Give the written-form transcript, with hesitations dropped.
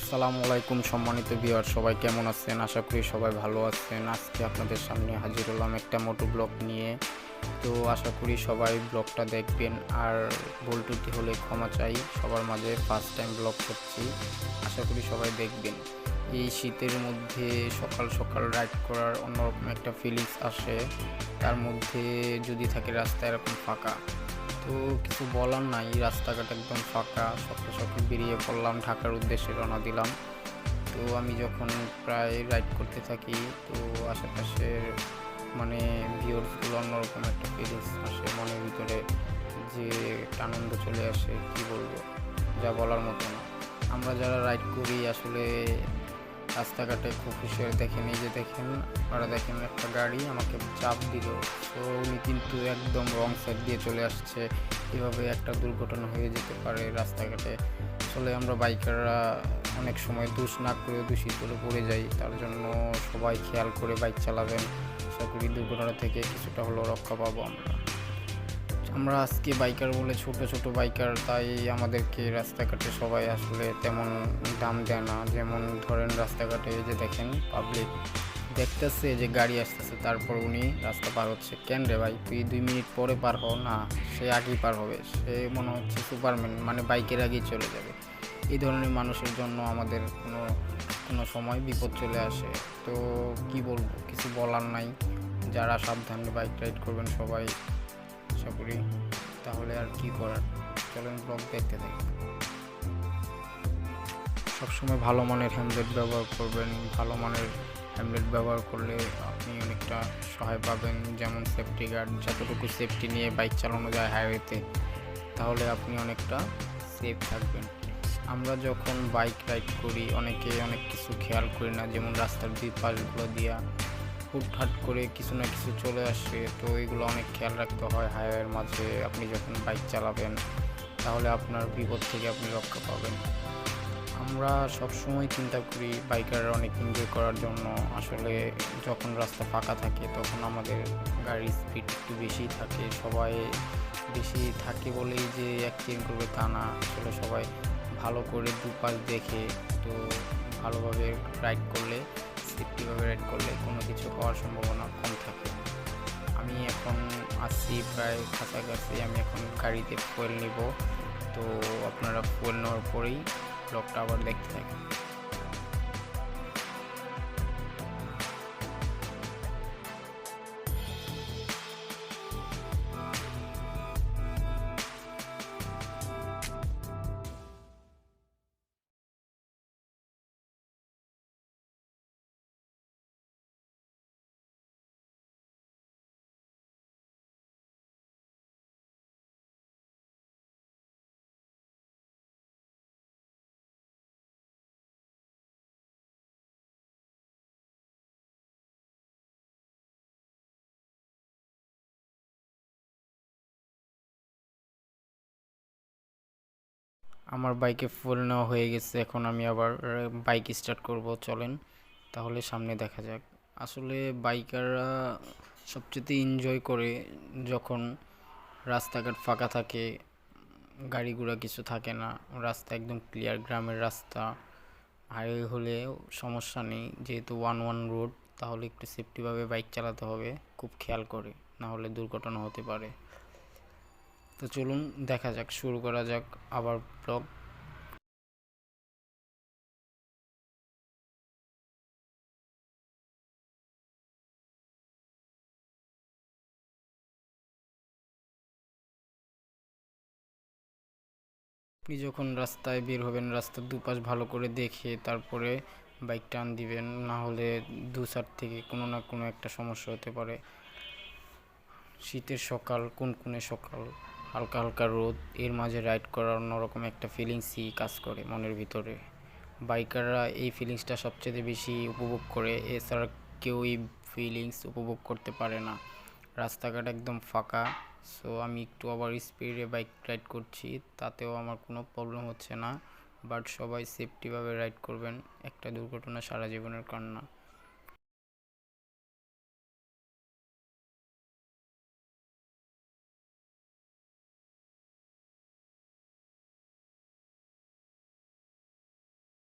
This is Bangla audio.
আসসালামু আলাইকুম সম্মানিত ভিউয়ার, সবাই কেমন আছেন? আশা করি সবাই ভালো আছেন। আজকে আপনাদের সামনে হাজির হলাম একটা মোটো ব্লগ নিয়ে। তো আশা করি সবাই ব্লগটা দেখবেন, আর ভুল ত্রুটি হলে ক্ষমা চাই। সবার মাঝে ফার্স্ট টাইম ব্লগ করছি, আশা করি সবাই দেখবেন। এই শীতের মধ্যে সকাল সকাল রাইড করার অন্যরকম একটা ফিলিংস আসে, তার মধ্যে যদি থাকে রাস্তা এরকম ফাঁকা। তো কিছু বলার নাই, রাস্তাঘাট একদম ফাঁকা। সকাল সকাল বেরিয়ে পড়লাম, ঢাকার উদ্দেশ্যে রওনা দিলাম। তো আমি যখন প্রায় রাইড করতে থাকি, তো আশেপাশের ভিউয়ার্সগুলো অন্যরকম একটা ফিলিংস আসে মনের ভিতরে, যে একটা আনন্দ চলে আসে, কি বলবো, যা বলার মতো না। আমরা যারা রাইড করি আসলে রাস্তাঘাটে খুব খুশি হয়ে দেখেন, এই যে দেখেন, আপনারা দেখেন একটা গাড়ি আমাকে চাপ দিল। তো উনি কিন্তু একদম রং সাইড দিয়ে চলে আসছে, এভাবে একটা দুর্ঘটনা হয়ে যেতে পারে রাস্তাঘাটে। আসলে আমরা বাইকাররা অনেক সময় দোষ না করে দূষিত পড়ে যাই, তার জন্য সবাই খেয়াল করে বাইক চালাবেন। আশা করি দুর্ঘটনা থেকে কিছুটা হলেও রক্ষা পাবো আমরা। আমরা আজকে বাইকার বলে ছোট ছোট বাইকার, তাই আমাদেরকে রাস্তাঘাটে সবাই আসলে তেমন দাম দেয় না। যেমন ধরেন রাস্তাঘাটে যে দেখেন পাবলিক দেখতেছে যে গাড়ি আসতেছে, তারপর উনি রাস্তা পার হচ্ছে। কেন রে ভাই, তুই 2 মিনিট পরে পার হও না, সে আগেই পার হবে, সে মনে হচ্ছে সুপারম্যান, বাইকের আগেই চলে যাবে। এই ধরনের মানুষের জন্য আমাদের কোনো কোনো সময় বিপদ চলে আসে। তো কি বলবো, কিছু বলার নাই। যারা সাবধানে বাইক রাইড করবেন সবাই, আশা করি। তাহলে আর কি করার, চলেন ব্লগ দেখতে থাকি। সবসময় ভালো মানের হ্যামলেট ব্যবহার করবেন। ভালো মানের হ্যামলেট ব্যবহার করলে আপনি অনেকটা সহায় পাবেন। যেমন সেফটি গার্ড, যতটুকু সেফটি নিয়ে বাইক চালানো যায় হাইওয়েতে, তাহলে আপনি অনেকটা সেফ থাকবেন। আমরা যখন বাইক রাইড করি অনেকে অনেক কিছু খেয়াল করি না, যেমন রাস্তার দুই পাশগুলো দিয়া হুটহাট করে কিছু না কিছু চলে আসে। তো এগুলো অনেক খেয়াল রাখতে হয় হাইওয়ের মাঝে। আপনি যখন বাইক চালাবেন তাহলে আপনার বিপদ থেকে আপনি রক্ষা পাবেন। আমরা সবসময় চিন্তা করি বাইকাররা অনেক এনজয় করার জন্য। আসলে যখন রাস্তা ফাঁকা থাকে তখন আমাদের গাড়ির স্পিড একটু বেশি থাকে। সবাই বেশি থাকে বলেই যে অ্যাক্সিডেন্ট করবে তা না, আসলে সবাই ভালো করে দুপাশ দেখে, তো ভালোভাবে রাইড করলে, সেফটিভাবে রাইড করলে কোনো কিছু হওয়ার সম্ভাবনা কম থাকে। আমি এখন আসছি প্রায় কাছাকাছি, আমি এখন গাড়িতে ফুয়েল নিব। তো আপনারা ফুয়েল নেওয়ার পরেই ব্লগটা আবার দেখতে থাকেন। আমার বাইকে ফুল নেওয়া হয়ে গেছে, এখন আমি আবার বাইক স্টার্ট করব, চলেন তাহলে সামনে দেখা যাক। আসলে বাইকাররা সবচেয়ে এনজয় করে যখন রাস্তাঘাট ফাঁকা থাকে, গাড়ি ঘোড়া কিছু থাকে না, রাস্তা একদম ক্লিয়ার, গ্রামের রাস্তা। হাইওয়ে হলে সমস্যা নেই, যেহেতু 1-1 রোড, তাহলে একটু সেফটিভাবে বাইক চালাতে হবে, খুব খেয়াল করে, না হলে দুর্ঘটনা হতে পারে। তো চলুন দেখা যাক, শুরু করা যাক আবার ব্লগ। আপনি যখন রাস্তায় বের হবেন, রাস্তার দুপাশ ভালো করে দেখে তারপরে বাইক টান দিবেন, না হলে দু সাইড থেকে কোনো না কোনো একটা সমস্যা হতে পারে। শীতের সকাল, কুনকুনে সকাল, হালকা হালকা রোদ, এর মাঝে রাইড করার অন্যরকম একটা ফিলিংসই কাজ করে মনের ভিতরে। বাইকাররা এই ফিলিংসটা সবচেয়ে বেশি উপভোগ করে, এছাড়া কেউ এই ফিলিংস উপভোগ করতে পারে না। রাস্তাঘাট একদম ফাঁকা, সো আমি একটু আবার স্পিডে বাইক রাইড করছি, তাতেও আমার কোনো প্রবলেম হচ্ছে না। বাট সবাই সেফটিভাবে রাইড করবেন, একটা দুর্ঘটনা সারা জীবনের কান্না।